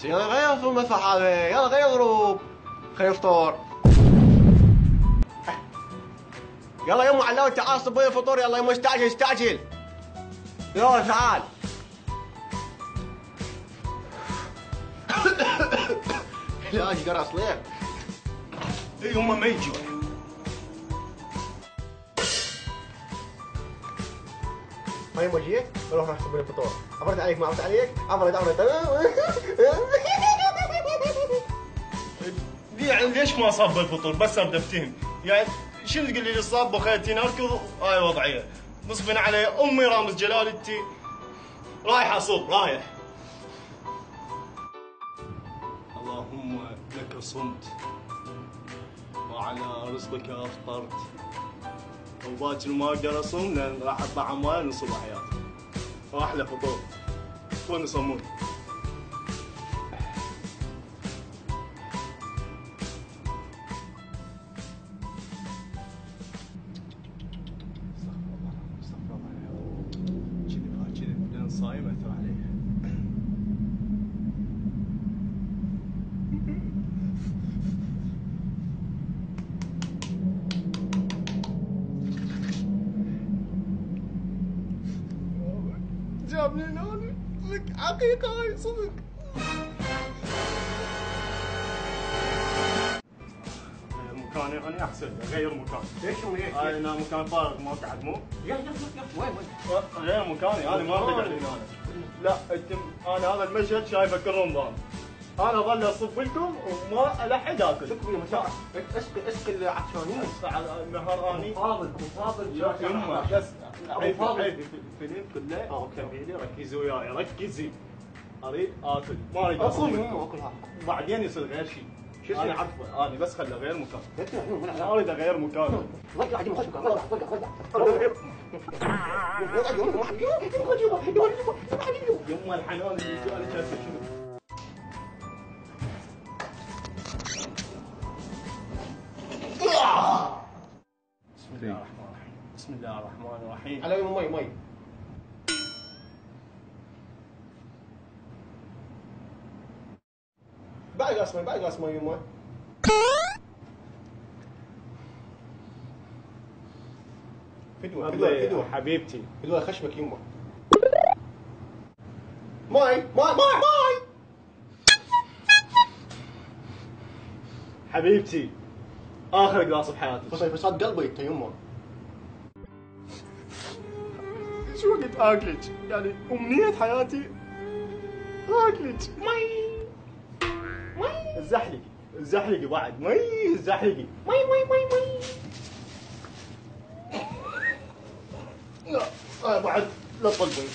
يلا غير في المسرح هذا، يلا غير ضروب، خلي فطور. يلا يمه علاوي تعال صب لي الفطور، يلا يمه استعجل استعجل. يلا تعال. لا ايش قرص ليه؟ اي هم ما يجوا. هاي يمه جيت روح راح صب لي الفطور. عبرت عليك ما عبرت عليك؟ عبرت. يعني ليش ما صاب الفطور؟ بس ابدا افتهم، يعني شنو تقول لي صاب وخيتين اركض؟ هاي وضعيه مصبن علي امي رامز جلالتي رايح اصب رايح. اللهم لك صمت وعلى رزقك افطرت، وباكر ما اقدر اصوم لان راح اطلع اموال نصب حياتي. واحلى فطور كون يصومون. صايم اثر عليه. جابني هنا لك حقيقة هاي صدق. مكاني انا احسن غير مكان. ليش ليش؟ هاي هنا مكان فارغ ما قاعد مو؟ يا وين؟ غير مكاني انا ما اقعد هنا. لا انت انا هذا المشهد شايفه كل رمضان. انا اظل اصب لكم وما الحد اكل. شكرا يا مشاعر. اسقي العطشانين. على النهار اني مفاضل يما بس عيب الفيلم كله. اوكي ركزوا وياي ركزي. اريد اكل ما اريد اصوم يما اكلها. بعدين يصير غير شيء. شو انا عارفه انا بس خله غير مكان. اسمع ما اريد اغير مكان. رجع عجيب خشمك يما الحنان اللي سؤالك هسه شنو؟ بسم الله الرحمن الرحيم. بسم الله الرحمن الرحيم. على مي باقي قاس مي يما. فدوة حبيبتي. فدوة خشمك يما. ماي حبيبتي اخر قلاص بحياتي. فساد قلبي انت يما. شو وقت اكلك؟ يعني امنية حياتي اكلك. مي الزحلقي بعد مي الزحلقي. مي لا بعد لا تطلبي.